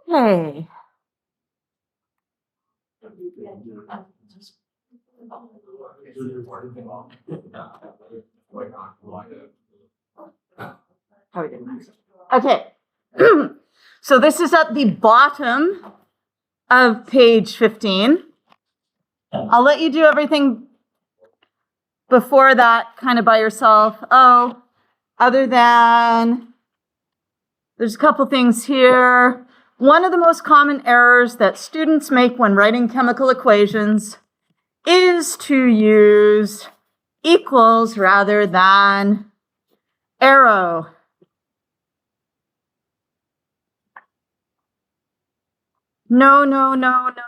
Hey. Okay. So this is at the bottom of page 15. I'll let you do everything before that kind of by yourself. Oh, other than there's a couple things here. One of the most common errors that students make when writing chemical equations is to use equals rather than arrow. No, no, no, no,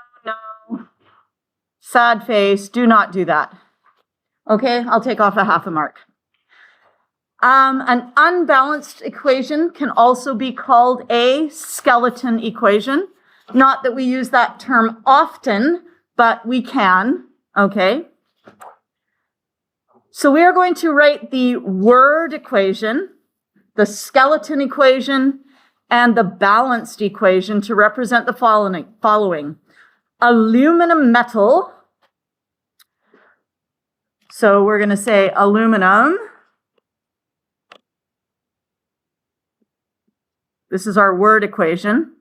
no. Sad face, do not do that. Okay, I'll take off a half a mark. An unbalanced equation can also be called a skeleton equation. Not that we use that term often, but we can, okay? So we are going to write the word equation, the skeleton equation, and the balanced equation to represent the following. Aluminum metal. So we're going to say aluminum. This is our word equation.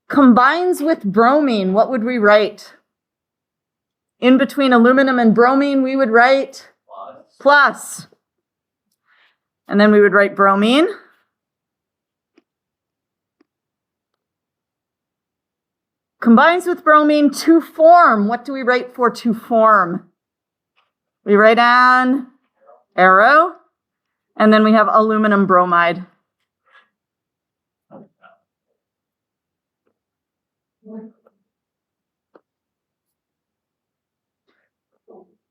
Combines with bromine, what would we write? In between aluminum and bromine, we would write plus. And then we would write bromine. Combines with bromine to form. What do we write for to form? We write an arrow. And then we have aluminum bromide.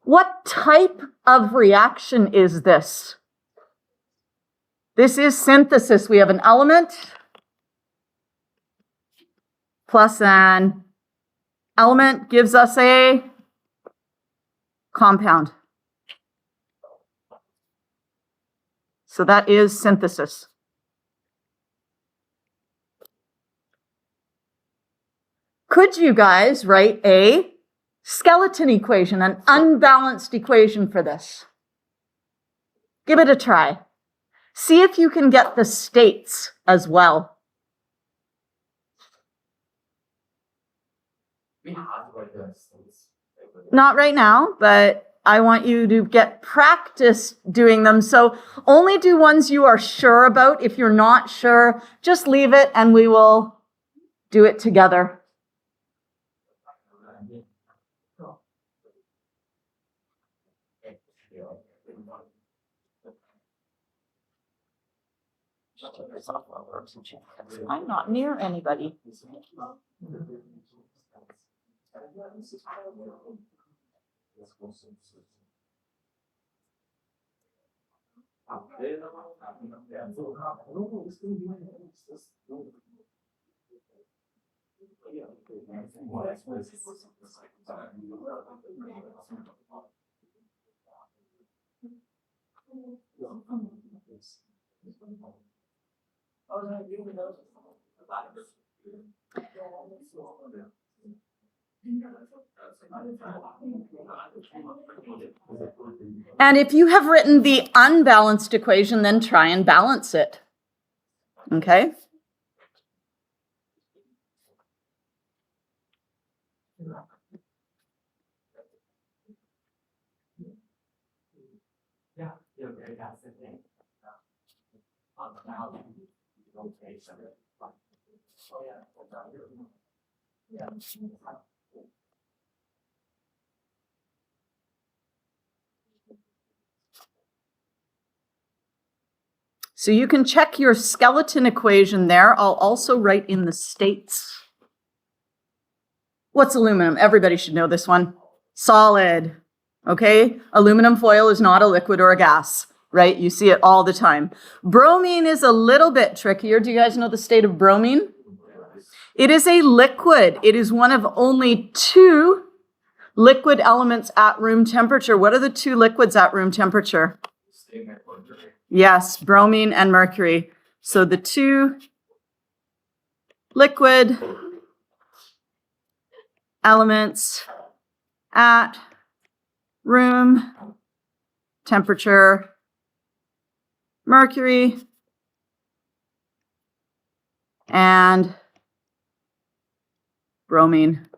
What type of reaction is this? This is synthesis. We have an element plus an element gives us a compound. So that is synthesis. Could you guys write a skeleton equation, an unbalanced equation for this? Give it a try. See if you can get the states as well. Not right now, but I want you to get practice doing them. So only do ones you are sure about. If you're not sure, just leave it and we will do it together. I'm not near anybody. And if you have written the unbalanced equation, then try and balance it. Okay? So you can check your skeleton equation there. I'll also write in the states. What's aluminum? Everybody should know this one. Solid. Okay? Aluminum foil is not a liquid or a gas, right? You see it all the time. Bromine is a little bit trickier. Do you guys know the state of bromine? It is a liquid. It is one of only 2 liquid elements at room temperature. What are the 2 liquids at room temperature? Yes, bromine and mercury. So the 2 liquid elements at room temperature, mercury and bromine.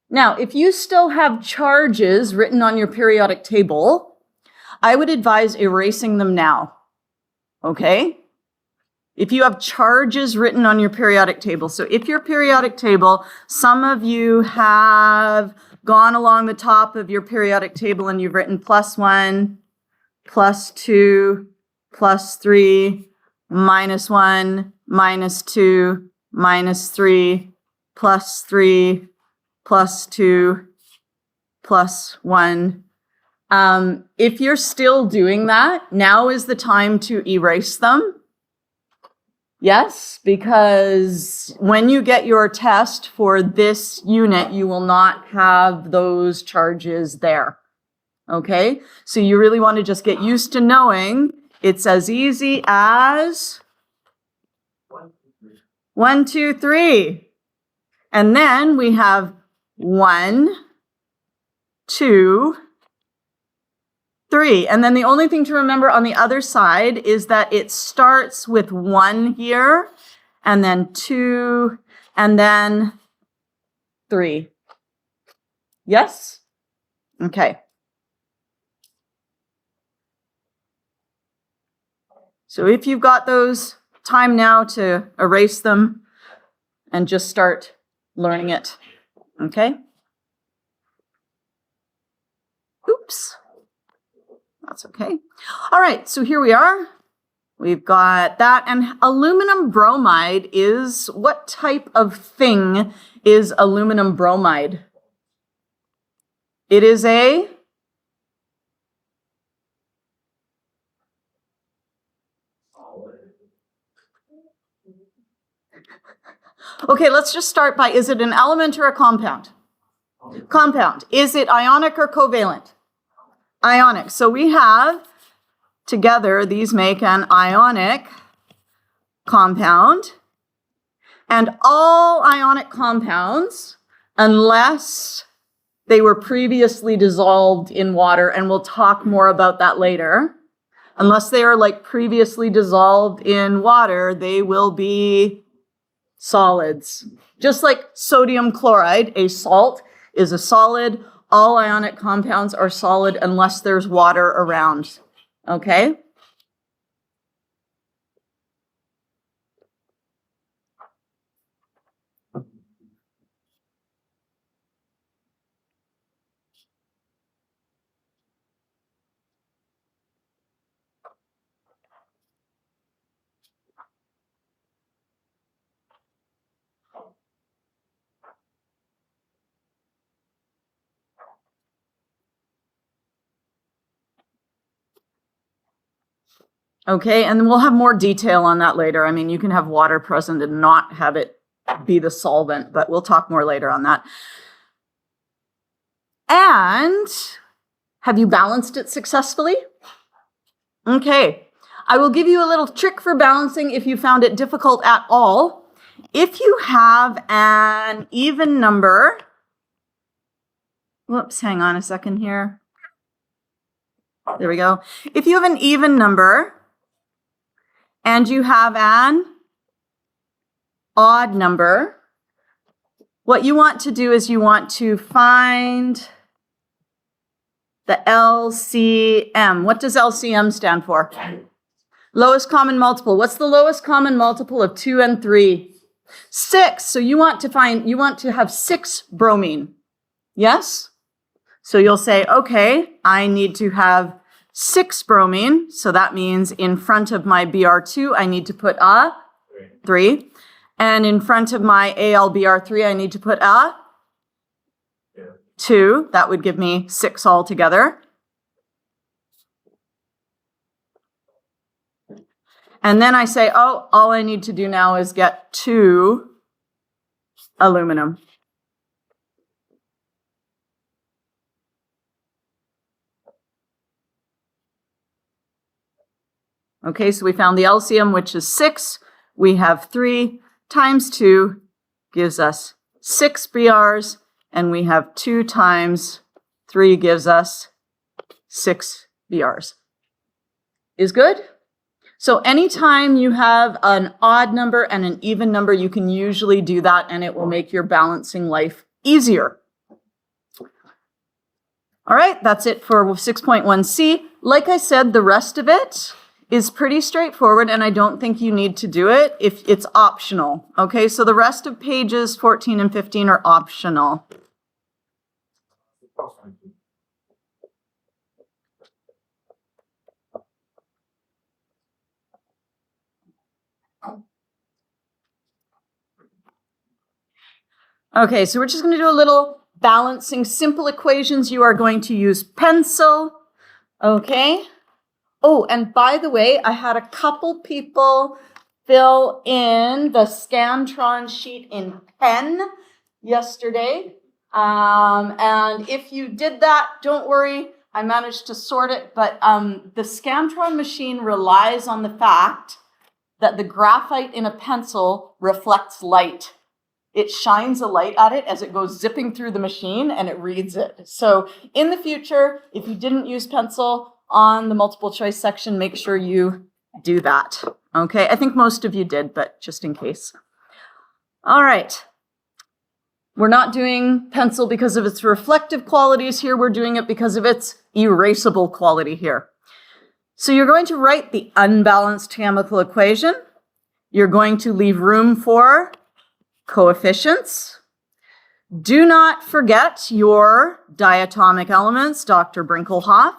Now, if you still have charges written on your periodic table, I would advise erasing them now, okay? If you have charges written on your periodic table, so if your periodic table, some of you have gone along the top of your periodic table and you've written +1, +2, +3, -1, -2, -3, +3, +2, +1. If you're still doing that, now is the time to erase them. Yes, because when you get your test for this unit, you will not have those charges there. Okay, so you really want to just get used to knowing it's as easy as 1, 2, 3. And then we have 1, 2, 3. And then the only thing to remember on the other side is that it starts with 1 here, and then 2, and then 3. Yes? Okay. So if you've got those, time now to erase them and just start learning it. Okay? Oops. That's okay. All right, so here we are. We've got that. And aluminum bromide is, what type of thing is aluminum bromide? It is a okay, let's just start by, is it an element or a compound? Compound. Is it ionic or covalent? Ionic. So we have, together, these make an ionic compound. And all ionic compounds, unless they were previously dissolved in water, and we'll talk more about that later, unless they are like previously dissolved in water, they will be solids. Just like sodium chloride, a salt is a solid. All ionic compounds are solid unless there's water around. Okay? Okay, and we'll have more detail on that later. I mean, you can have water present and not have it be the solvent, but we'll talk more later on that. And have you balanced it successfully? Okay, I will give you a little trick for balancing if you found it difficult at all. If you have an even number, whoops, hang on a second here. There we go. If you have an even number and you have an odd number, what you want to do is you want to find the LCM. What does LCM stand for? Lowest common multiple. What's the lowest common multiple of 2 and 3? 6. So you want to have 6 bromine. Yes? So you'll say, okay, I need to have 6 bromine. So that means in front of my Br2, I need to put a 3. And in front of my AlBr3, I need to put a 2. That would give me 6 altogether. And then I say, oh, all I need to do now is get 2 aluminum. Okay, so we found the LCM, which is 6. We have 3 times 2 gives us 6 BRs, and we have 2 times 3 gives us 6 BRs. Is good? So anytime you have an odd number and an even number, you can usually do that, and it will make your balancing life easier. All right, that's it for 6.1c. Like I said, the rest of it is pretty straightforward, and I don't think you need to do it if it's optional. Okay, so the rest of pages 14 and 15 are optional. Okay, so we're just going to do a little balancing simple equations. You are going to use pencil. Okay. Oh, and by the way, I had a couple people fill in the Scantron sheet in pen yesterday. And if you did that, don't worry, I managed to sort it. But the Scantron machine relies on the fact that the graphite in a pencil reflects light. It shines a light at it as it goes zipping through the machine, and it reads it. So in the future, if you didn't use pencil on the multiple choice section, make sure you do that. Okay, I think most of you did, but just in case. All right. We're not doing pencil because of its reflective qualities here. We're doing it because of its erasable quality here. So you're going to write the unbalanced chemical equation. You're going to leave room for coefficients. Do not forget your diatomic elements, Dr. Brinkelhoff.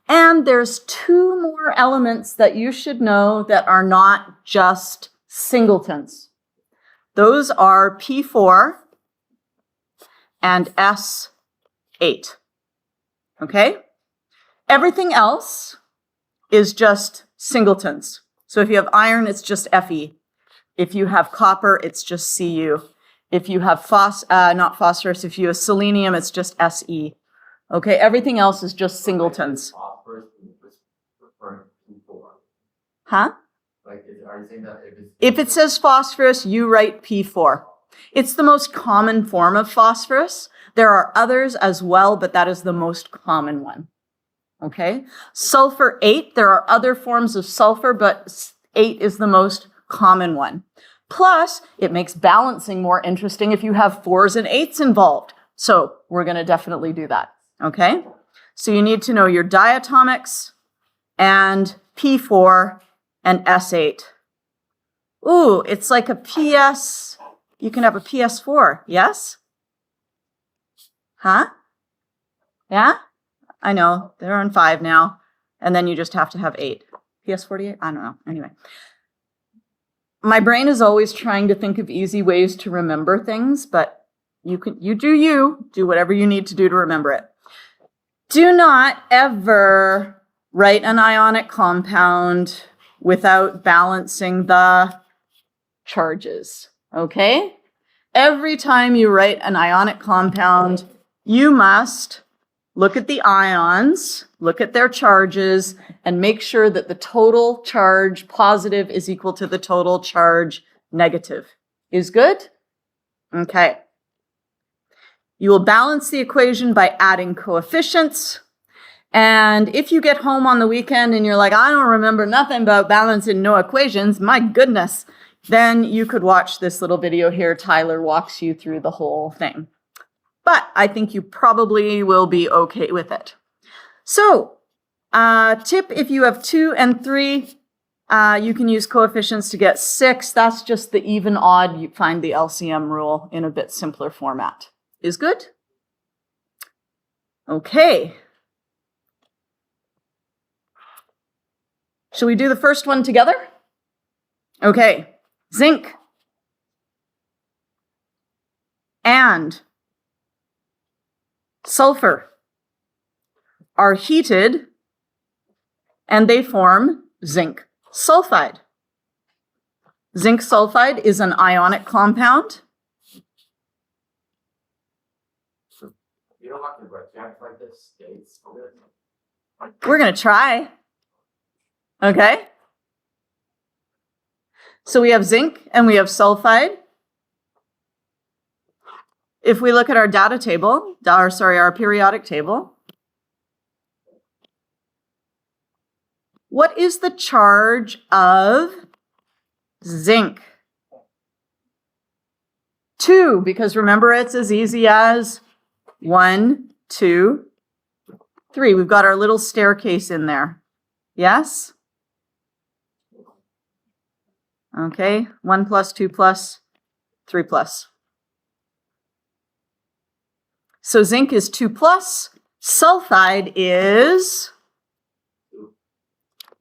And there's 2 more elements that you should know that are not just singletons. Those are P4 and S8. Okay? Everything else is just singletons. So if you have iron, it's just Fe. If you have copper, it's just Cu. If you have not phosphorus, if you have selenium, it's just Se. Okay, everything else is just singletons. Huh? Like, are you saying that if it says phosphorus, you write P4. It's the most common form of phosphorus. There are others as well, but that is the most common one. Okay? Sulfur 8, there are other forms of sulfur, but 8 is the most common one. Plus, it makes balancing more interesting if you have 4s and 8s involved. So we're going to definitely do that. Okay? So you need to know your diatomics and P4 and S8. Ooh, it's like a PS. You can have a PS4, yes? Huh? Yeah? I know, they're on 5 now. And then you just have to have 8. PS48? I don't know. Anyway. My brain is always trying to think of easy ways to remember things, but you do whatever you need to do to remember it. Do not ever write an ionic compound without balancing the charges, okay? Every time you write an ionic compound, you must look at the ions, look at their charges, and make sure that the total charge positive is equal to the total charge negative. Is good? Okay. You will balance the equation by adding coefficients. And if you get home on the weekend and you're like, I don't remember nothing about balancing no equations, my goodness, then you could watch this little video here. Tyler walks you through the whole thing. But I think you probably will be okay with it. So, tip, if you have 2 and 3, you can use coefficients to get 6. That's just the even odd. You find the LCM rule in a bit simpler format. Is good? Okay. Shall we do the first one together? Okay. Zinc and sulfur are heated and they form zinc sulfide. Zinc sulfide is an ionic compound. You don't have to reject like the states. We're going to try. Okay. So we have zinc and we have sulfide. If we look at our data table, our periodic table, what is the charge of zinc? 2, because remember it's as easy as 1, 2, 3. We've got our little staircase in there. Yes? Okay, 1 plus, 2 plus, 3 plus. So zinc is 2 plus, sulfide is,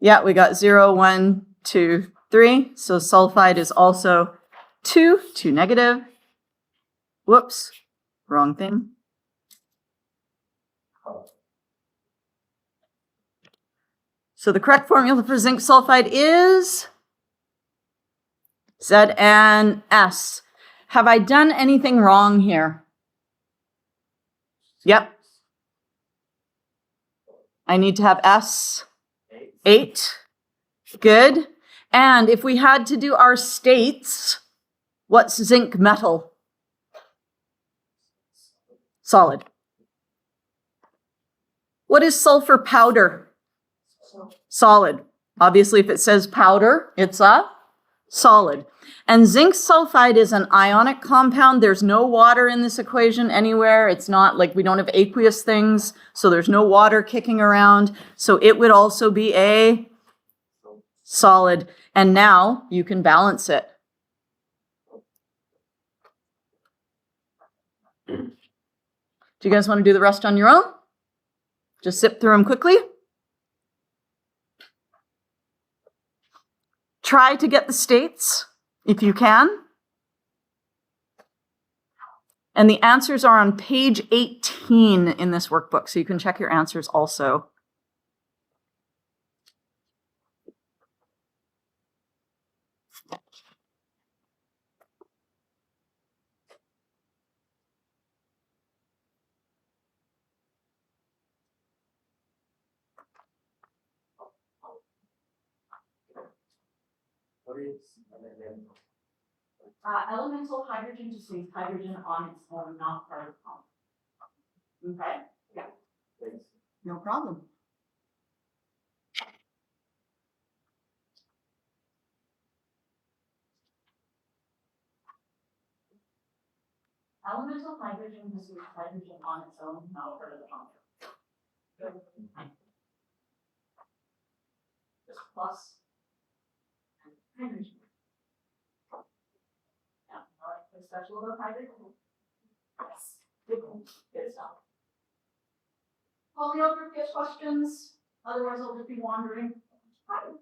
yeah, we got 0, 1, 2, 3. So sulfide is also 2 negative. Whoops, wrong thing. So the correct formula for zinc sulfide is ZnS. Have I done anything wrong here? Yep. I need to have S, 8. Good. And if we had to do our states, what's zinc metal? Solid. What is sulfur powder? Solid. Obviously, if it says powder, it's a solid. And zinc sulfide is an ionic compound. There's no water in this equation anywhere. It's not like we don't have aqueous things, so there's no water kicking around. So it would also be a solid. And now you can balance it. Do you guys want to do the rest on your own? Just zip through them quickly. Try to get the states if you can. And the answers are on page 18 in this workbook, so you can check your answers also. What is Elemental hydrogen just means hydrogen on its own, not part of the compound. Okay? Yeah. Thanks. No problem. Elemental hydrogen just means hydrogen on its own, not part of the compound. Just plus hydrogen. Yeah, all right, what's special about hydrogen? Yes. Good stuff. All the other questions? Otherwise, I'll just be wandering. Hi.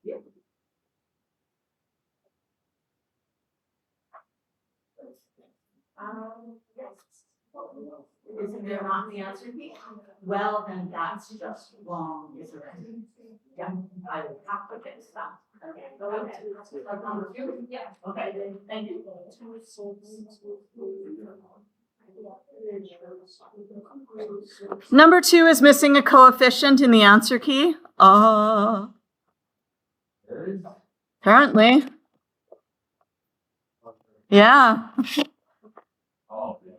Yeah. Yes. Isn't there not the answer key? Well, then that's just wrong, isn't it? Yeah, I would have to fix that. Okay, go ahead. Number 2? Yeah. Okay, thank you. Number 2 is missing a coefficient in the answer key. Apparently. Yeah. Oh, yeah.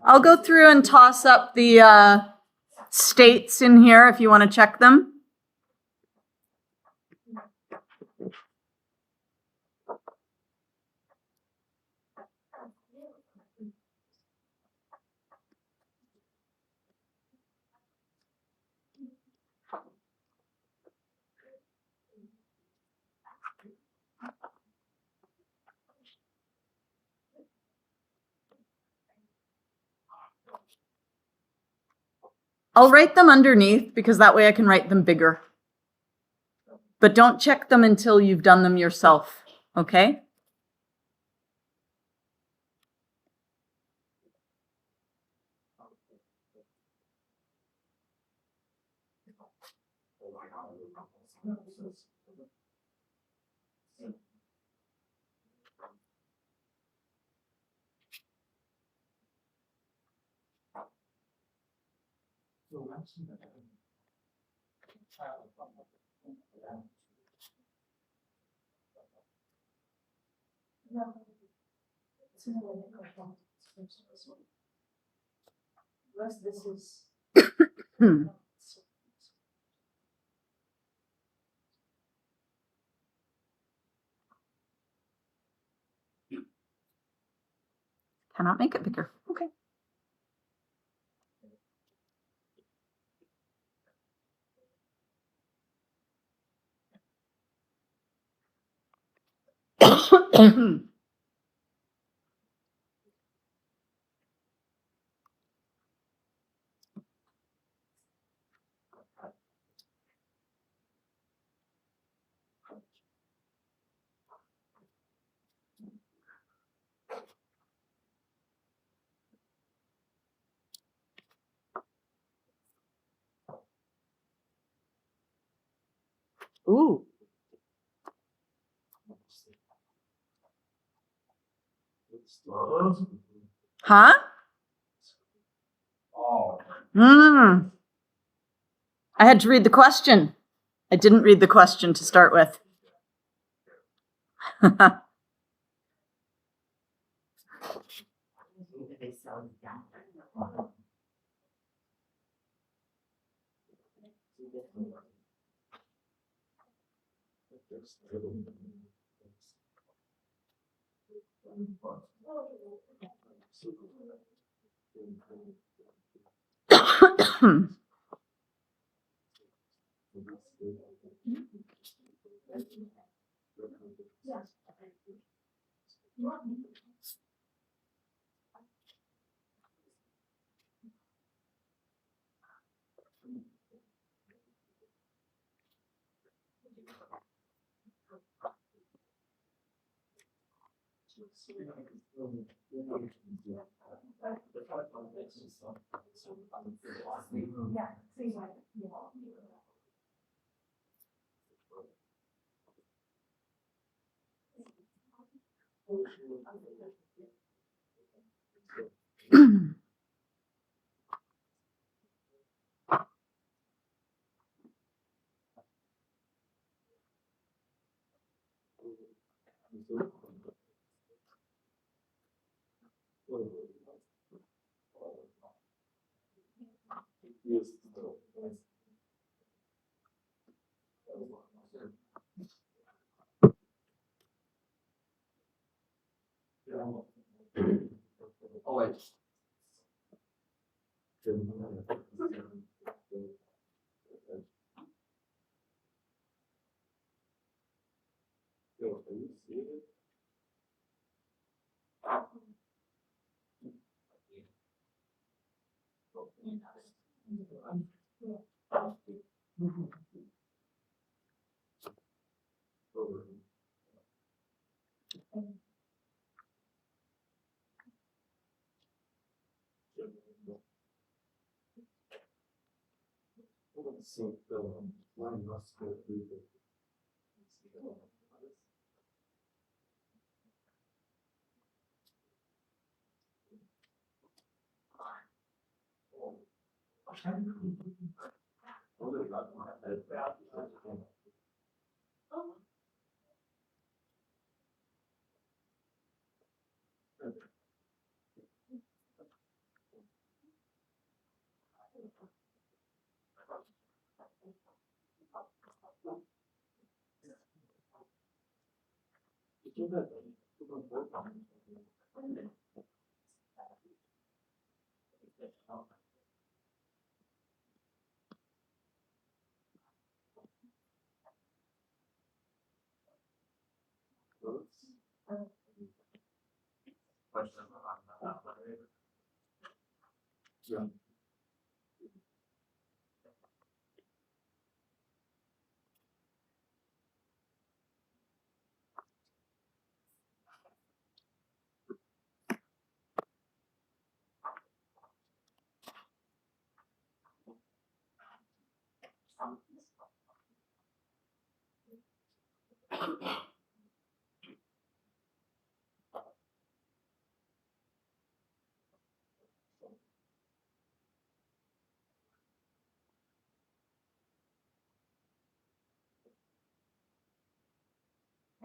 I'll go through and toss up the states in here if you want to check them. I'll write them underneath because that way I can write them bigger. But don't check them until you've done them yourself, okay? Cannot make it bigger. Okay. Ooh. Huh? I had to read the question. I didn't read the question to start with. Oh, wait.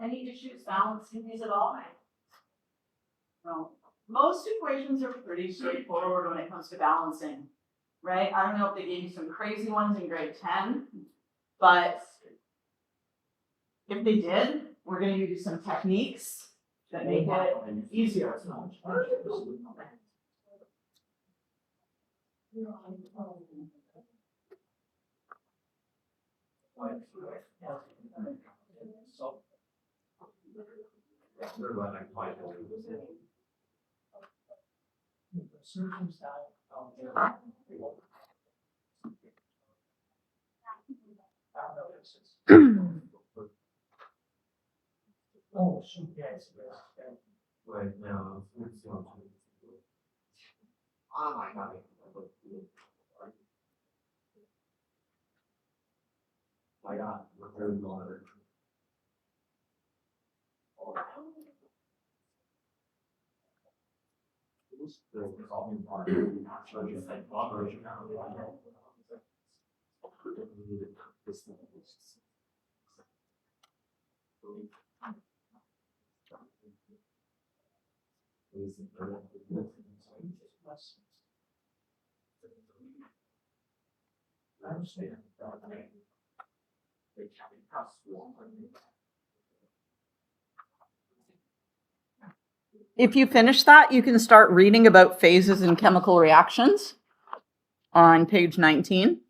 Any issues balancing these at all? No. Most equations are pretty straightforward when it comes to balancing, right? I don't know if they gave you some crazy ones in grade 10, but if they did, we're going to give you some techniques that make it easier. Oh, shoot, yes, right now. Oh my god. My god, we're very moderate. I understand. If you finish that, you can start reading about phases in chemical reactions on page 19.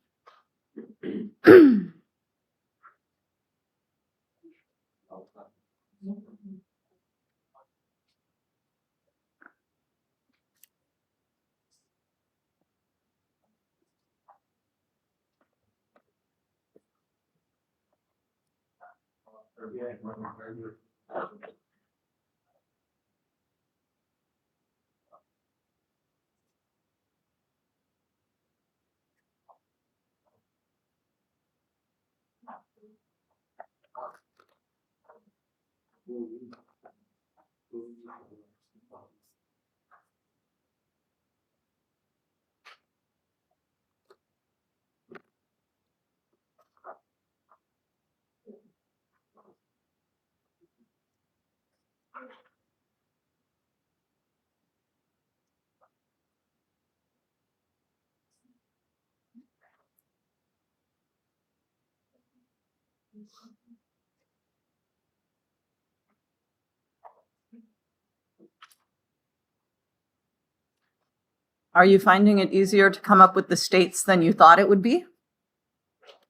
Are you finding it easier to come up with the states than you thought it would be?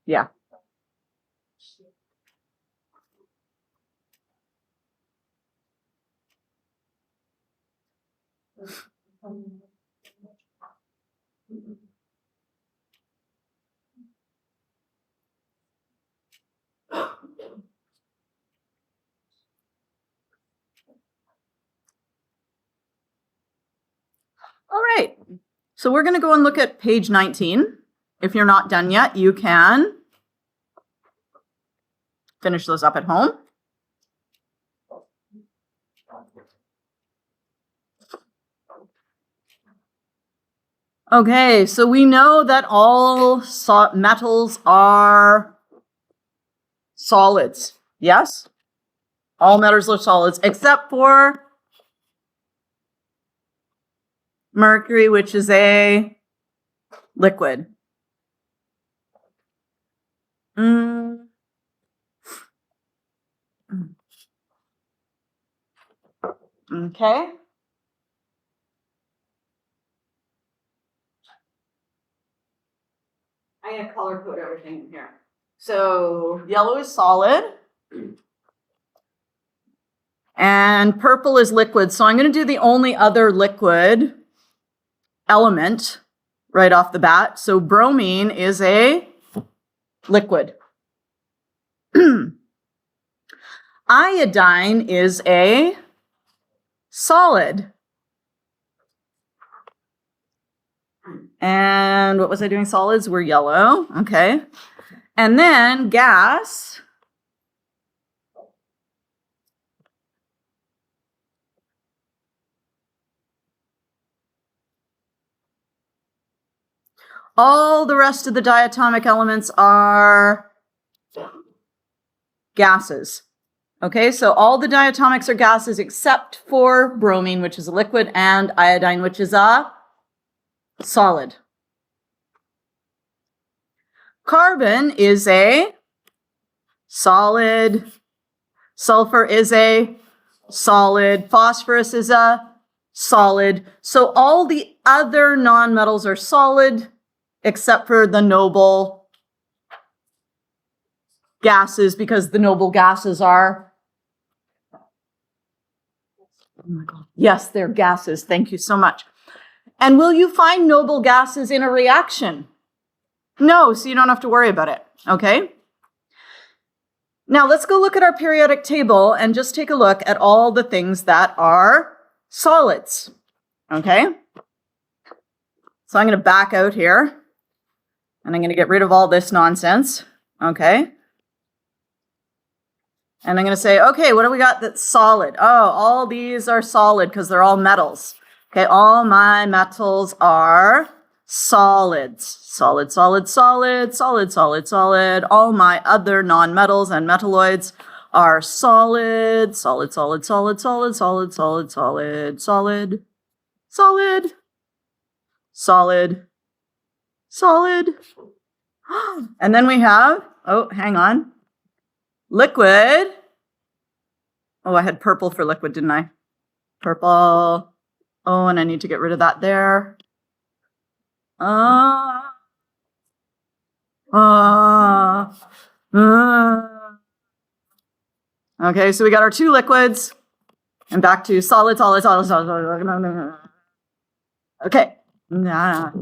Yeah. All right. So we're going to go and look at page 19. If you're not done yet, you can finish those up at home. Okay, so we know that all metals are solids. Yes? All metals are solids, except for mercury, which is a liquid. Okay. I'm going to color code everything in here. So yellow is solid. And purple is liquid. So I'm going to do the only other liquid element right off the bat. So bromine is a liquid. Iodine is a solid. And what was I doing? Solids were yellow. Okay. And then gas. All the rest of the diatomic elements are gases. Okay, so all the diatomics are gases except for bromine, which is a liquid, and iodine, which is a solid. Carbon is a solid. Sulfur is a solid. Phosphorus is a solid. So all the other nonmetals are solid except for the noble gases, because the noble gases are, oh my God, yes, they're gases. Thank you so much. And will you find noble gases in a reaction? No, so you don't have to worry about it, okay? Now let's go look at our periodic table and just take a look at all the things that are solids, okay? So I'm going to back out here and I'm going to get rid of all this nonsense, okay? And I'm going to say, okay, what do we got that's solid? Oh, all these are solid because they're all metals. Okay, all my metals are solids. Solid, solid, solid, solid, solid, solid. All my other nonmetals and metalloids are solid, solid, solid, solid, solid, solid, solid, solid, solid, solid, solid, solid. And then we have, oh, hang on, liquid. Oh, I had purple for liquid, didn't I? Purple. Oh, and I need to get rid of that there. Okay, so we got our two liquids. And back to solid, solid, solid, solid, solid. Okay. Here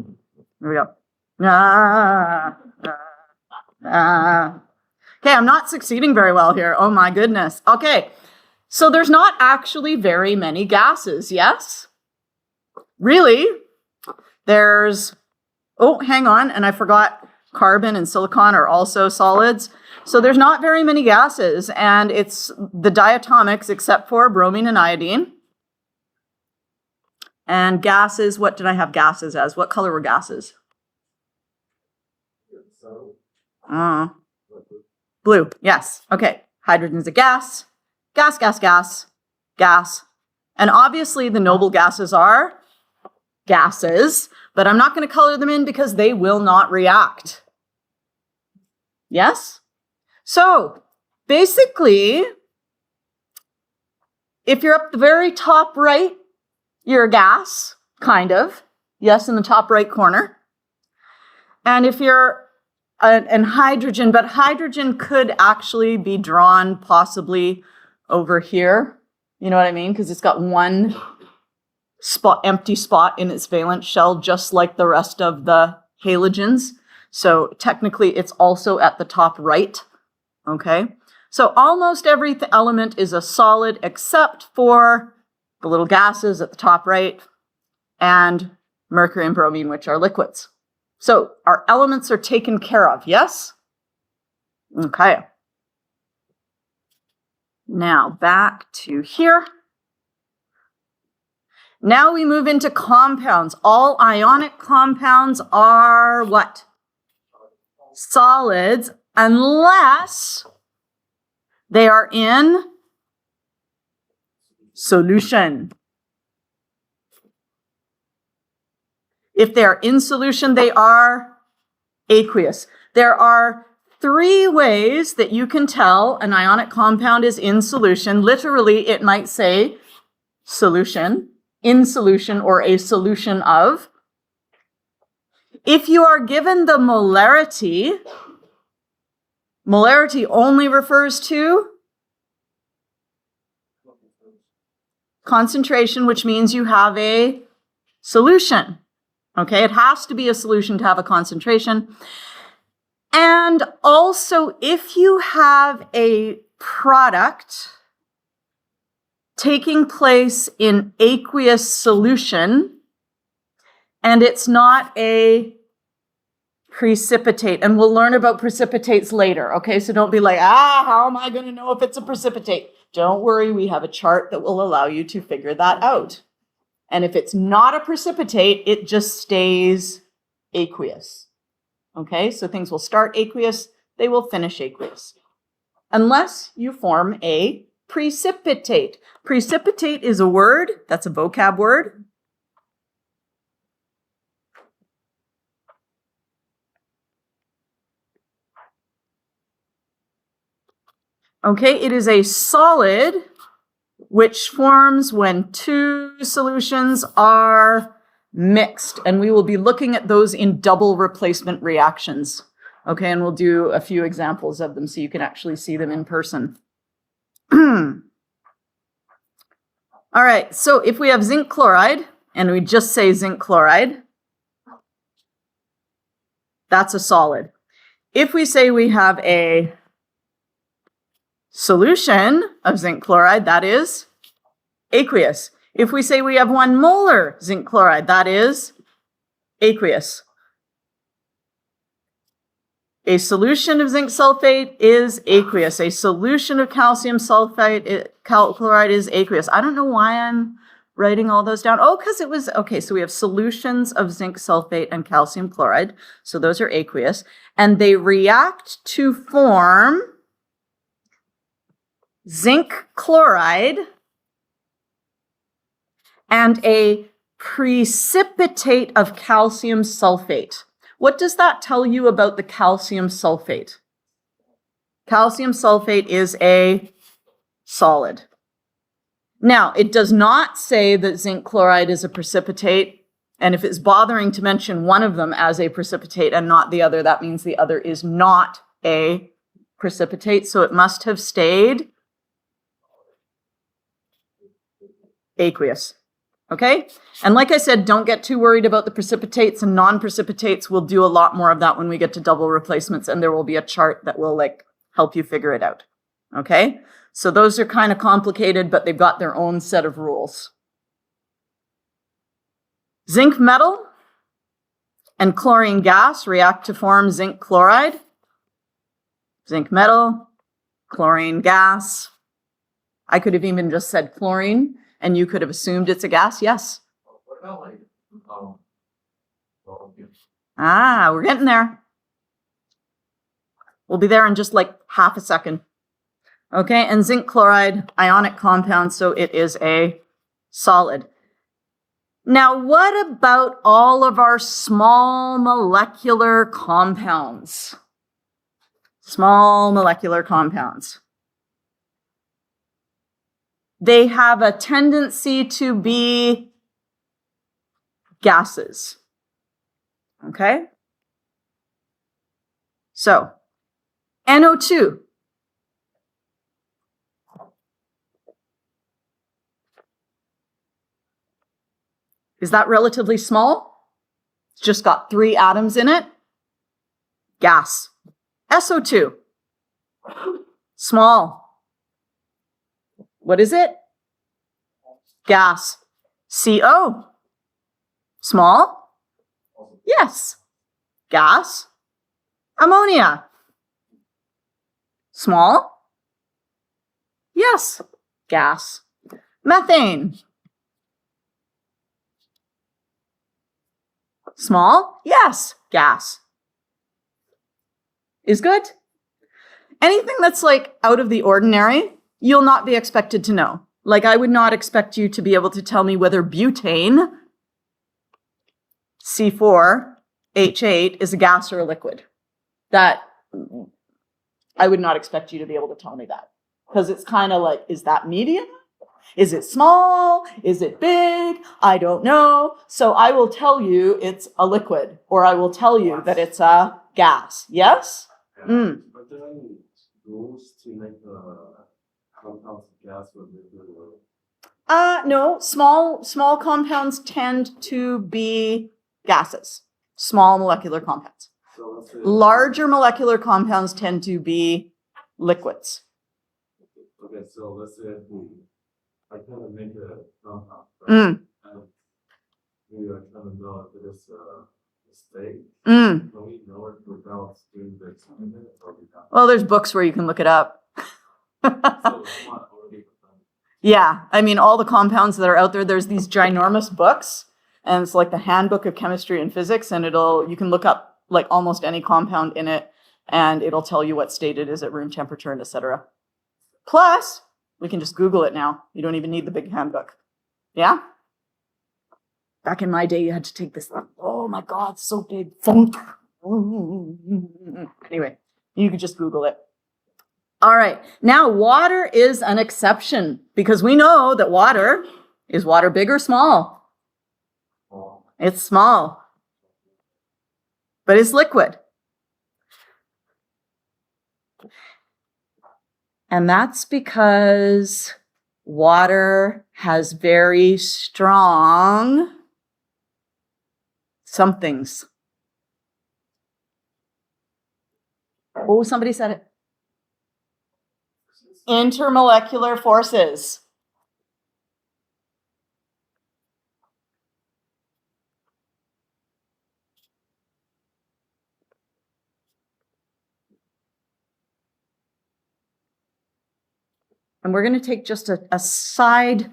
we go. Okay, I'm not succeeding very well here. Oh my goodness. Okay, so there's not actually very many gases, yes? Really? There's, oh, hang on, and I forgot carbon and silicon are also solids. So there's not very many gases, and it's the diatomics except for bromine and iodine. And gases, what did I have gases as? What color were gases? Blue, yes. Okay, hydrogen's a gas. Gas, gas, gas, gas. And obviously the noble gases are gases, but I'm not going to color them in because they will not react. Yes? So basically, if you're up the very top right, you're a gas, kind of. Yes, in the top right corner. And if you're and hydrogen, but hydrogen could actually be drawn possibly over here. You know what I mean? Because it's got one empty spot in its valence shell, just like the rest of the halogens. So technically it's also at the top right, okay? So almost every element is a solid except for the little gases at the top right and mercury and bromine, which are liquids. So our elements are taken care of, yes? Okay. Now back to here. Now we move into compounds. All ionic compounds are what? Solids, unless they are in solution. If they're in solution, they are aqueous. There are 3 ways that you can tell an ionic compound is in solution. Literally, it might say solution, in solution, or a solution of. If you are given the molarity, molarity only refers to concentration, which means you have a solution. Okay, it has to be a solution to have a concentration. And also, if you have a product taking place in aqueous solution, and it's not a precipitate, and we'll learn about precipitates later, okay? So don't be like, how am I going to know if it's a precipitate? Don't worry, we have a chart that will allow you to figure that out. And if it's not a precipitate, it just stays aqueous. Okay, so things will start aqueous, they will finish aqueous. Unless you form a precipitate. Precipitate is a word. That's a vocab word. Okay, it is a solid which forms when two solutions are mixed. And we will be looking at those in double replacement reactions. Okay, and we'll do a few examples of them so you can actually see them in person. All right, so if we have zinc chloride, and we just say zinc chloride, that's a solid. If we say we have a solution of zinc chloride, that is aqueous. If we say we have 1 molar zinc chloride, that is aqueous. A solution of zinc sulfate is aqueous. A solution of calcium sulfate, chloride is aqueous. I don't know why I'm writing all those down. Oh, because it was, okay, so we have solutions of zinc sulfate and calcium chloride. So those are aqueous. And they react to form zinc chloride and a precipitate of calcium sulfate. What does that tell you about the calcium sulfate? Calcium sulfate is a solid. Now, it does not say that zinc chloride is a precipitate, and if it's bothering to mention one of them as a precipitate and not the other, that means the other is not a precipitate, so it must have stayed aqueous. Okay? And like I said, don't get too worried about the precipitates and non-precipitates. We'll do a lot more of that when we get to double replacements, and there will be a chart that will help you figure it out. Okay? So those are kind of complicated, but they've got their own set of rules. Zinc metal and chlorine gas react to form zinc chloride. Zinc metal, chlorine gas. I could have even just said chlorine, and you could have assumed it's a gas, yes? What about We're getting there. We'll be there in just half a second. Okay, and zinc chloride, ionic compound, so it is a solid. Now, what about all of our small molecular compounds? Small molecular compounds. They have a tendency to be gases. Okay? So, NO2. Is that relatively small? It's just got 3 atoms in it. Gas. SO2. Small. What is it? Gas. CO. Small? Yes. Gas. Ammonia. Small? Yes. Gas. Methane. Small? Yes. Gas. Is good? Anything that's out of the ordinary, you'll not be expected to know. I would not expect you to be able to tell me whether butane, C4H8, is a gas or a liquid. That, I would not expect you to be able to tell me that. Because it's kind of is that medium? Is it small? Is it big? I don't know. So I will tell you it's a liquid, or I will tell you that it's a gas. Yes? Mm. But there are any rules to make compounds gas or liquid? No. Small compounds tend to be gases. Small molecular compounds. So let's say Larger molecular compounds tend to be liquids. okay, so let's say I kind of make a compound, right? Mm. And we are trying to know if it is a mistake. Mm. Can we know it without doing the experiment or without? Well, there's books where you can look it up. So it's not already done. Yeah, I mean, all the compounds that are out there, there's these ginormous books, and it's like the Handbook of Chemistry and Physics, and you can look up almost any compound in it, and it'll tell you what state it is at room temperature and etc. Plus, We can just Google it now. You don't even need the big handbook. Yeah? Back in my day, you had to take this. Oh my God, so big. Anyway, you could just Google it. All right. Now, water is an exception because we know that water, is water big or small? It's small, but it's liquid. And that's because water has very strong somethings. Oh, somebody said it. Intermolecular forces. And we're going to take just a side,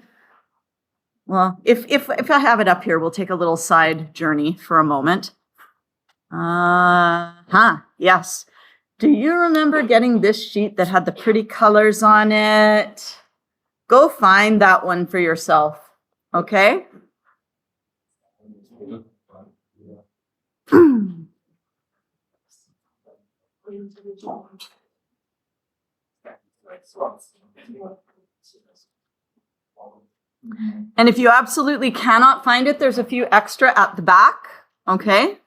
well, if I have it up here, we'll take a little side journey for a moment. Yes. Do you remember getting this sheet that had the pretty colors on it? Go find that one for yourself, okay? And if you absolutely cannot find it, there's a few extra at the back, okay?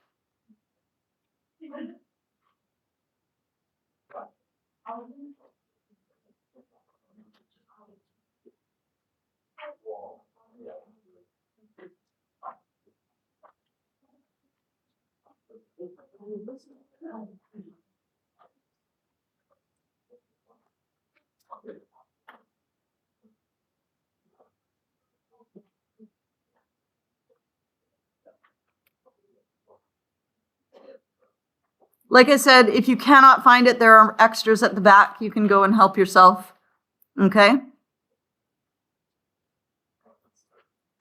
Like I said, if you cannot find it, there are extras at the back. You can go and help yourself, okay?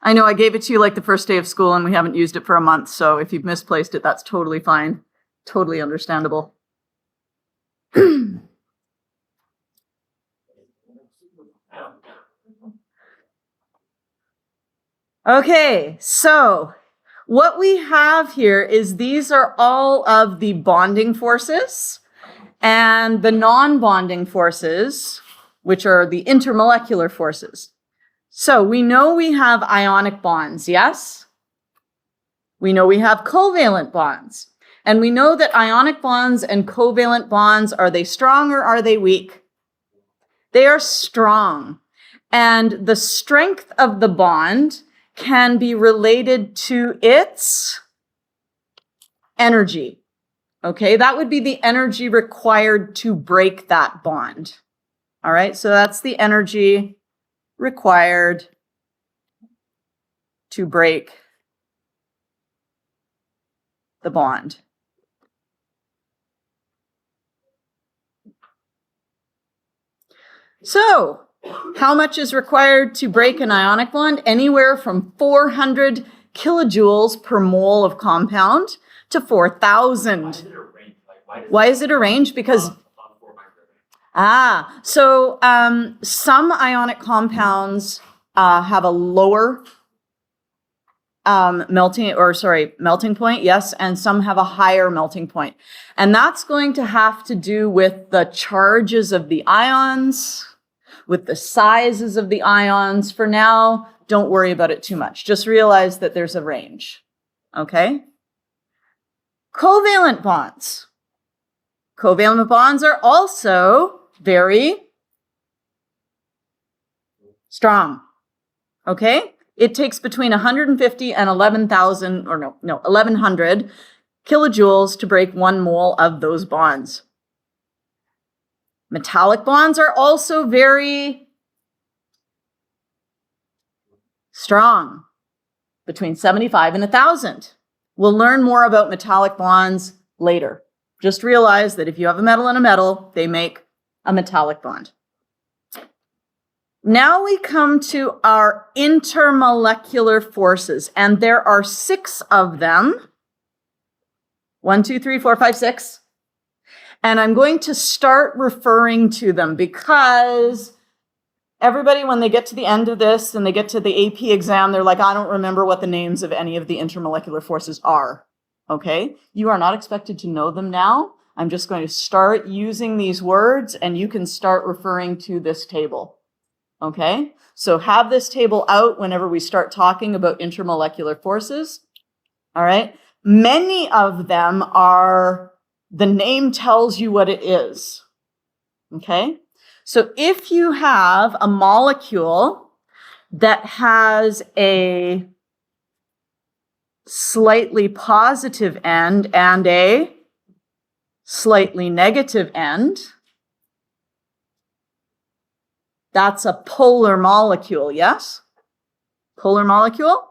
I know I gave it to you like the first day of school and we haven't used it for a month, so if you've misplaced it, that's totally fine. Totally understandable. Okay, so what we have here is these are all of the bonding forces and the non-bonding forces, which are the intermolecular forces. So we know we have ionic bonds, yes? We know we have covalent bonds. And we know that ionic bonds and covalent bonds, are they strong or are they weak? They are strong. And the strength of the bond can be related to its energy. Okay, that would be the energy required to break that bond. All right, so that's the energy required to break the bond. So, how much is required to break an ionic bond? Anywhere from 400 kilojoules per mole of compound to 4,000. Why is it a range? Because some ionic compounds have a lower melting point, yes, and some have a higher melting point. And that's going to have to do with the charges of the ions, with the sizes of the ions. For now, don't worry about it too much. Just realize that there's a range, okay? Covalent bonds. Covalent bonds are also very strong, okay? It takes between 150 and 1100 kilojoules to break 1 mole of those bonds. Metallic bonds are also very strong, between 75 and 1,000. We'll learn more about metallic bonds later. Just realize that if you have a metal and a metal, they make a metallic bond. Now we come to our intermolecular forces, and there are 6 of them. 1, 2, 3, 4, 5, 6. And I'm going to start referring to them because Everybody, when they get to the end of this and they get to the AP exam, they're like, I don't remember what the names of any of the intermolecular forces are. Okay? You are not expected to know them now. I'm just going to start using these words and you can start referring to this table. Okay? So have this table out whenever we start talking about intermolecular forces. All right? Many of them are, the name tells you what it is. Okay? So if you have a molecule that has a slightly positive end and a slightly negative end, that's a polar molecule, yes? Polar molecule.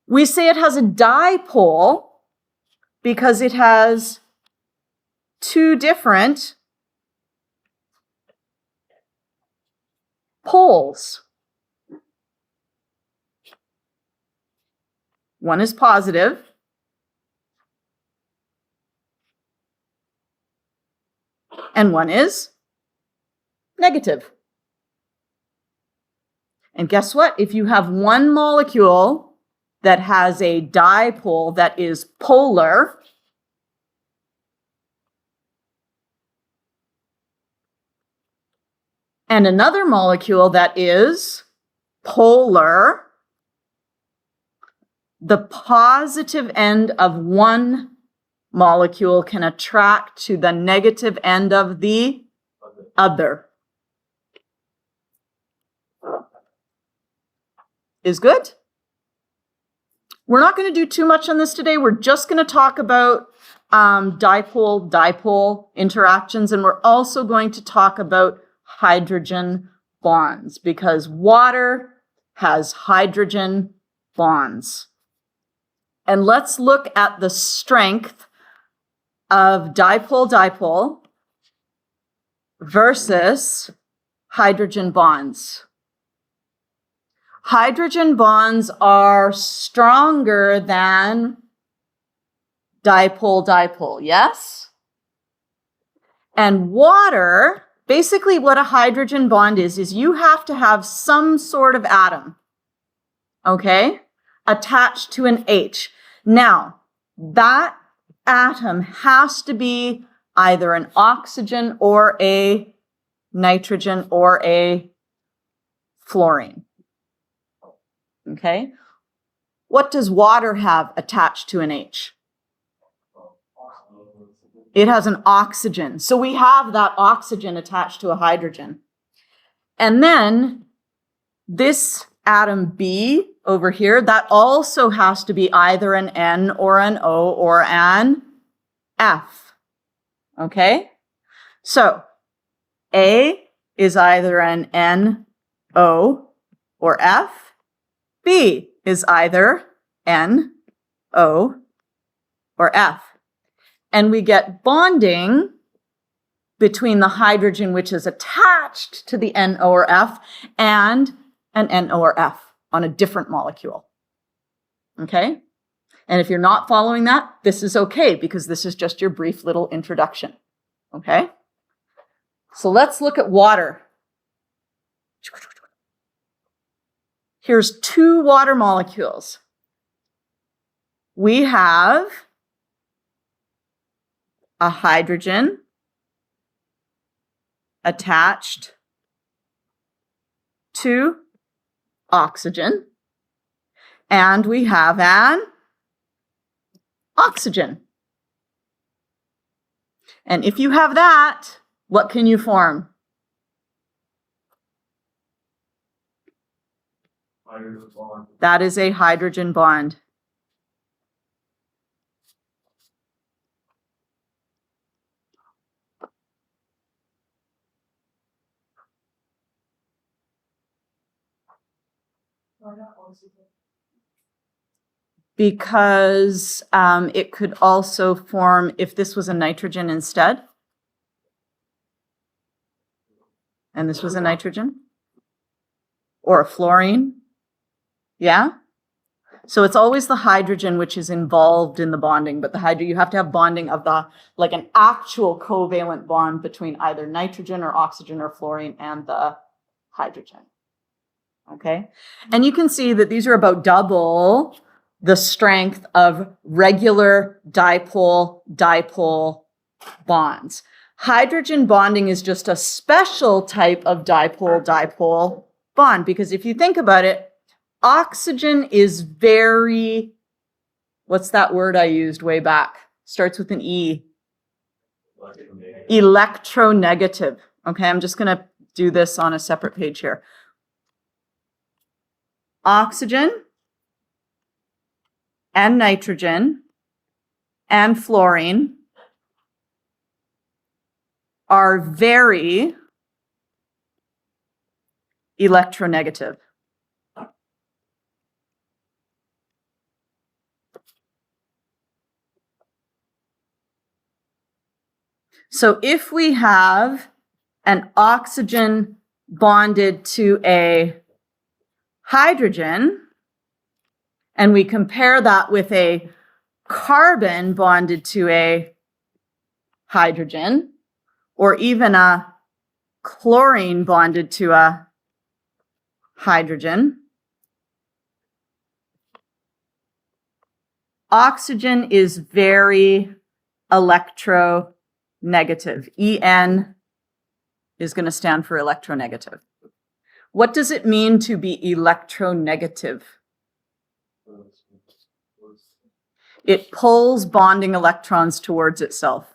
We say it has a dipole because it has two different poles. One is positive and one is negative. And guess what? If you have one molecule that has a dipole that is polar, and another molecule that is polar, the positive end of one molecule can attract to the negative end of the other. Is good? We're not going to do too much on this today. We're just going to talk about dipole-dipole interactions, and we're also going to talk about hydrogen bonds because water has hydrogen bonds. And let's look at the strength of dipole-dipole versus hydrogen bonds. Hydrogen bonds are stronger than dipole-dipole, yes? And water, basically what a hydrogen bond is you have to have some sort of atom, okay, attached to an H. Now, that atom has to be either an oxygen or a nitrogen or a fluorine. Okay? What does water have attached to an H? It has an oxygen. So we have that oxygen attached to a hydrogen. And then this atom B over here, that also has to be either an N or an O or an F. Okay? So A is either an N, O, or F. B is either N, O, or F. And we get bonding between the hydrogen which is attached to the N, O, or F and an N, O, or F on a different molecule. Okay? And if you're not following that, this is okay because this is just your brief little introduction. Okay? So let's look at water. Here's two water molecules. We have a hydrogen attached to oxygen, and we have an oxygen. And if you have that, what can you form? Hydrogen bond. That is a hydrogen bond. Because it could also form, if this was a nitrogen instead, and this was a nitrogen, or a fluorine, yeah? So it's always the hydrogen which is involved in the bonding, but you have to have bonding of like an actual covalent bond between either nitrogen or oxygen or fluorine and the hydrogen. Okay, and you can see that these are about double the strength of regular dipole-dipole bonds. Hydrogen bonding is just a special type of dipole-dipole bond, because if you think about it, oxygen is very, what's that word I used way back? Starts with an E. Electronegative. Okay, I'm just going to do this on a separate page here. Oxygen and nitrogen and fluorine are very electronegative. So if we have an oxygen bonded to a hydrogen, and we compare that with a carbon bonded to a hydrogen, or even a chlorine bonded to a hydrogen, oxygen is very electronegative. En is going to stand for electronegative. What does it mean to be electronegative? It pulls bonding electrons towards itself.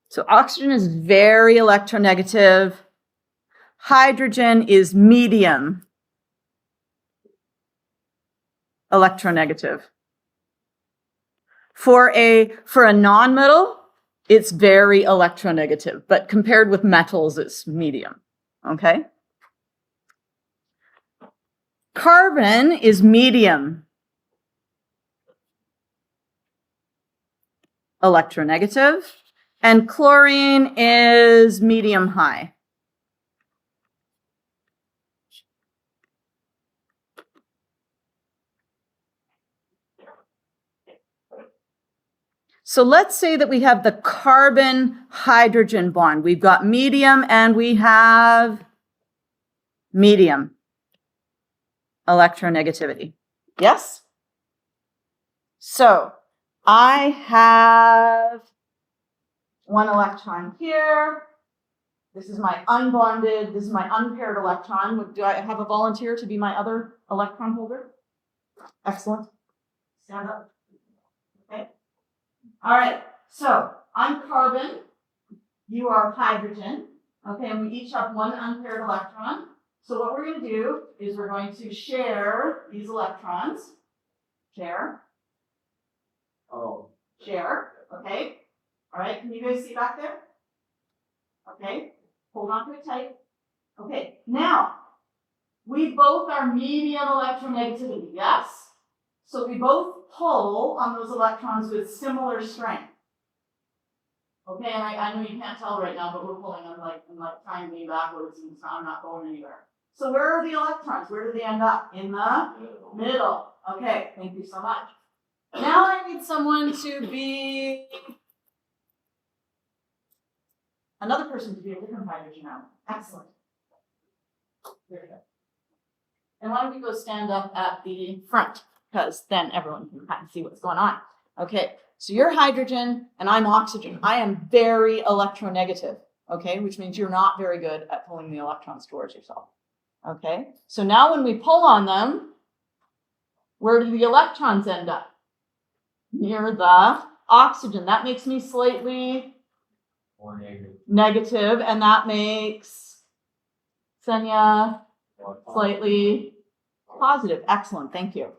So oxygen is very electronegative. Hydrogen is medium electronegative. For a nonmetal, it's very electronegative, but compared with metals, it's medium. Okay? Carbon is medium electronegative, and chlorine is medium high. So let's say that we have the carbon-hydrogen bond. We've got medium and we have medium electronegativity. Yes? So I have one electron here. This is my unbonded, this is my unpaired electron. Do I have a volunteer to be my other electron holder? Excellent. Stand up. Okay. All right, so I'm carbon, you are hydrogen, okay, and we each have one unpaired electron. So what we're going to do is we're going to share these electrons. Share. Oh. Share, okay. All right, can you guys see back there? Okay, hold on to it tight. Okay, now, we both are medium electronegativity, yes? So we both pull on those electrons with similar strength. Okay, and I know you can't tell right now, but we're pulling. I'm like trying to be backwards, and so I'm not going anywhere. So where are the electrons? Where do they end up? In the middle. Okay, thank you so much. Now I need someone to be another person to be a different hydrogen atom. Excellent. Very good. And why don't we go stand up at the front? Because then everyone can kind of see what's going on. Okay, so you're hydrogen and I'm oxygen. I am very electronegative, okay, which means you're not very good at pulling the electrons towards yourself. Okay, so now when we pull on them, where do the electrons end up? Near the oxygen. That makes me slightly negative, and that makes Senya slightly positive. Excellent, thank you.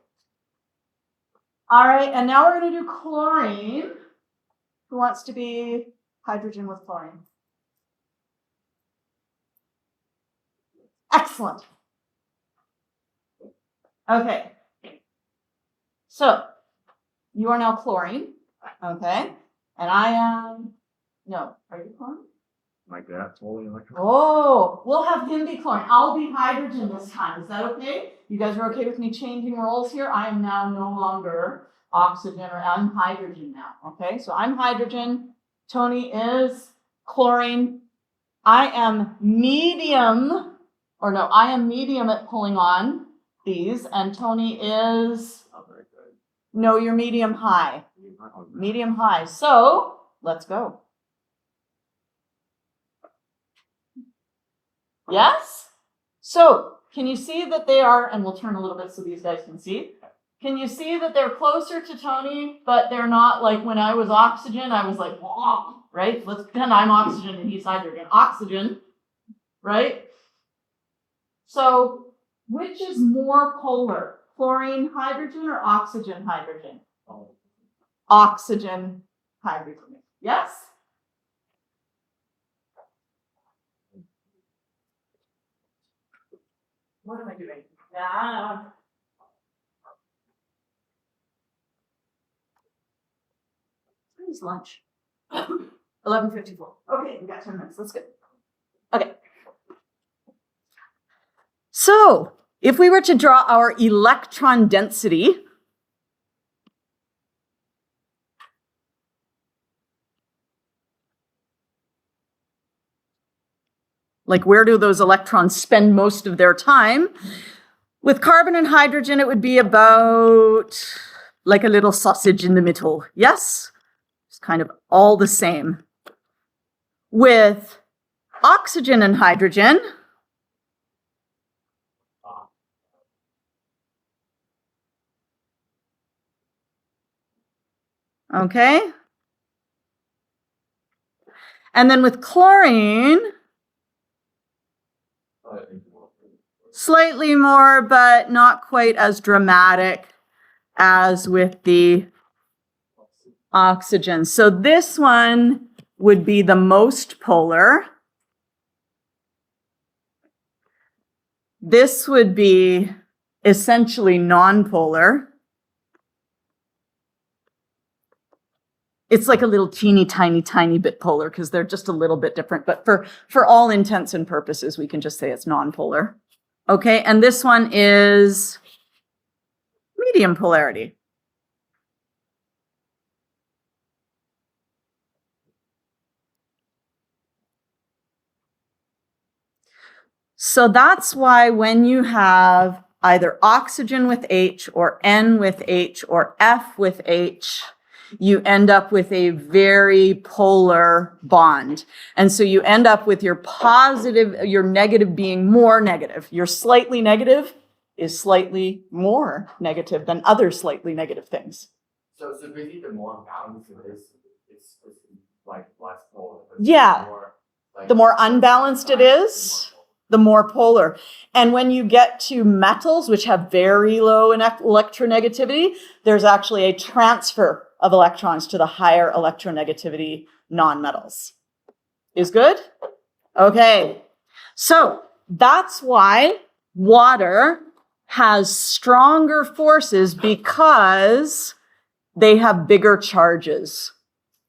All right, and now we're going to do chlorine. Who wants to be hydrogen with chlorine? Excellent. Okay. So, you are now chlorine, okay? And I am, no, are you chlorine? like that, holding electron. Oh, we'll have him be chlorine. I'll be hydrogen this time. Is that okay? You guys are okay with me changing roles here? I am now no longer oxygen, or I'm hydrogen now. Okay, so I'm hydrogen. Tony is chlorine. I am medium, or no, I am medium at pulling on these, and Tony is, Oh, very good. no, you're medium high. Oh, Medium high. So let's go. Yes? So can you see that they are, and we'll turn a little bit so these guys can see. Can you see that they're closer to Tony, but they're not like when I was oxygen, I was like, whoa, right? Let's pretend I'm oxygen and he's hydrogen. Oxygen, right? So which is more polar? Chlorine hydrogen or oxygen hydrogen? oh. Oxygen hydrogen. Yes? What am I doing? When's lunch? 11:54. Okay, we got 10 minutes. Let's go. Okay. So, if we were to draw our electron density, like where do those electrons spend most of their time? With carbon and hydrogen, it would be about like a little sausage in the middle. Yes? It's kind of all the same. With oxygen and hydrogen, okay? And then with chlorine, slightly more, but not quite as dramatic as with the oxygen. So this one would be the most polar. This would be essentially nonpolar. It's like a little teeny tiny bit polar because they're just a little bit different. But for all intents and purposes, we can just say it's nonpolar. Okay, and this one is medium polarity. So that's why when you have either oxygen with H or N with H or F with H, you end up with a very polar bond. And so you end up with your positive, your negative being more negative. Your slightly negative is slightly more negative than other slightly negative things. So basically, the more balanced it is, it's like less polar. Yeah. The more unbalanced it is, the more polar. And when you get to metals, which have very low electronegativity, there's actually a transfer of electrons to the higher electronegativity nonmetals. Is good? Okay. So that's why water has stronger forces because they have bigger charges.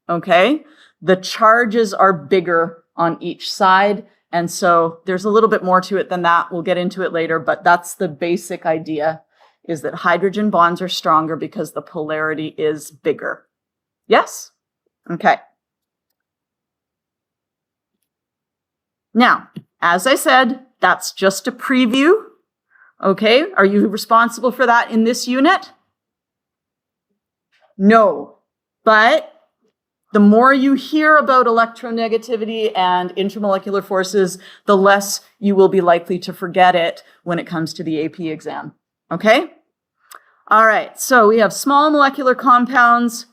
Okay? The charges are bigger on each side. And so there's a little bit more to it than that. We'll get into it later, but that's the basic idea, is that hydrogen bonds are stronger because the polarity is bigger. Yes? Okay. Now, as I said, that's just a preview. Okay, are you responsible for that in this unit? No, but the more you hear about electronegativity and intermolecular forces, the less you will be likely to forget it when it comes to the AP exam. Okay? All right, so we have small molecular compounds.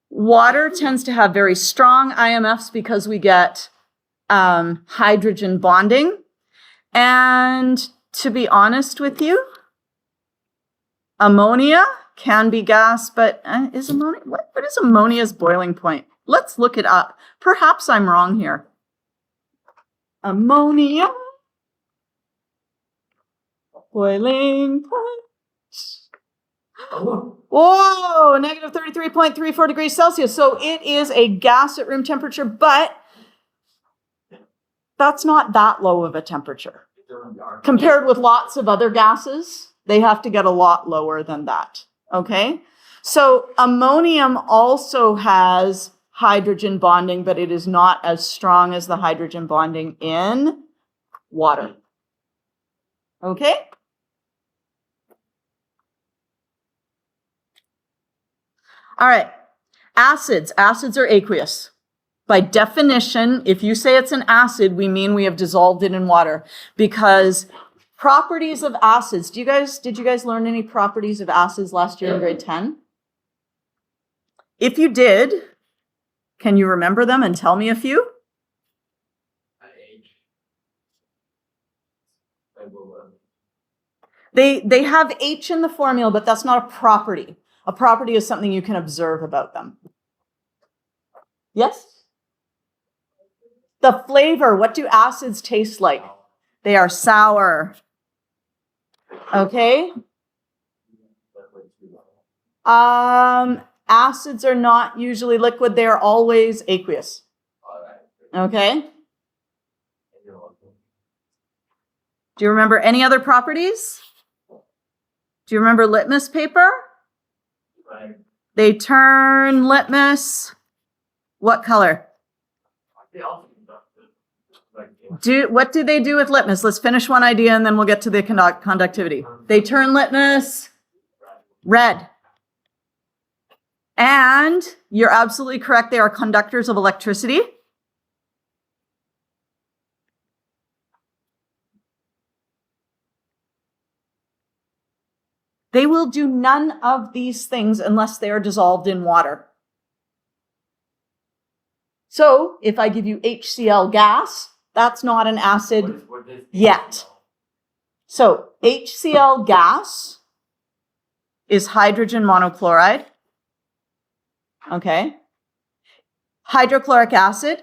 Water tends to have very strong IMFs because we get hydrogen bonding. And to be honest with you, ammonia can be gas, but is ammonia, what is ammonia's boiling point? Let's look it up. Perhaps I'm wrong here. Ammonia boiling point. Whoa, negative 33.34 degrees Celsius. So it is a gas at room temperature, but That's not that low of a temperature. Compared with lots of other gases, they have to get a lot lower than that, okay? So ammonium also has hydrogen bonding, but it is not as strong as the hydrogen bonding in water, okay? All right, acids. Acids are aqueous. By definition, if you say it's an acid, we mean we have dissolved it in water, because properties of acids, did you guys learn any properties of acids last year in grade 10? If you did, can you remember them and tell me a few? They have H in the formula, but that's not a property. A property is something you can observe about them. Yes? The flavor, what do acids taste like? They are sour. Okay? Acids are not usually liquid. They are always aqueous. Okay? Do you remember any other properties? Do you remember litmus paper? They turn litmus. What color? What do they do with litmus? Let's finish one idea and then we'll get to the conductivity. They turn litmus red. And you're absolutely correct. They are conductors of electricity. They will do none of these things unless they are dissolved in water. So if I give you HCl gas, that's not an acid yet. So HCl gas is hydrogen monochloride. Okay. Hydrochloric acid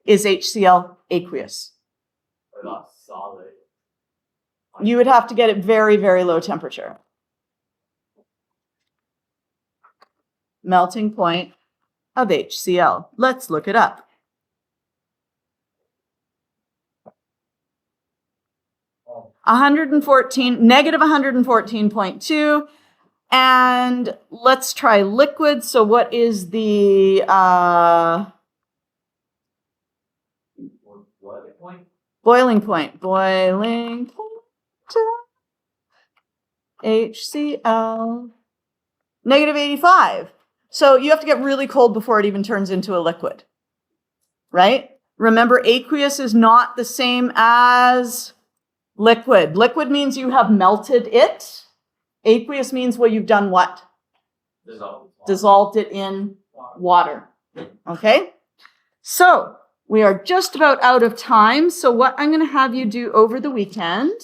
is HCl aqueous. You would have to get it very, very low temperature. Melting point of HCl. Let's look it up. Negative 114.2. And let's try liquid. So what is the boiling point? Boiling point. HCl. Negative 85. So you have to get really cold before it even turns into a liquid, right? Remember, aqueous is not the same as liquid. Liquid means you have melted it. Aqueous means, well, you've done what? Dissolved it in water. Okay? So we are just about out of time. So what I'm going to have you do over the weekend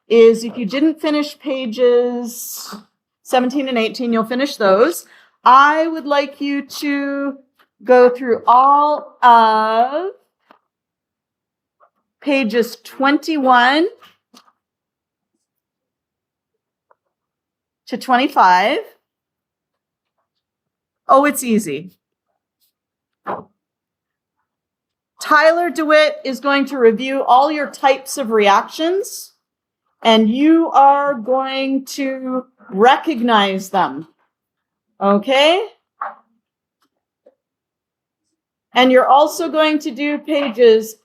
is, if you didn't finish pages 17 and 18, you'll finish those. I would like you to go through all of pages 21 to 25. Oh, it's easy. Tyler DeWitt is going to review all your types of reactions, and you are going to recognize them. Okay? And you're also going to do pages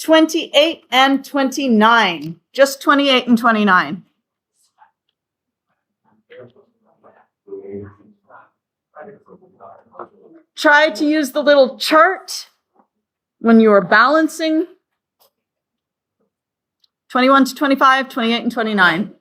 28 and 29. Just 28 and 29. Try to use the little chart when you are balancing. 21 to 25, 28 and 29.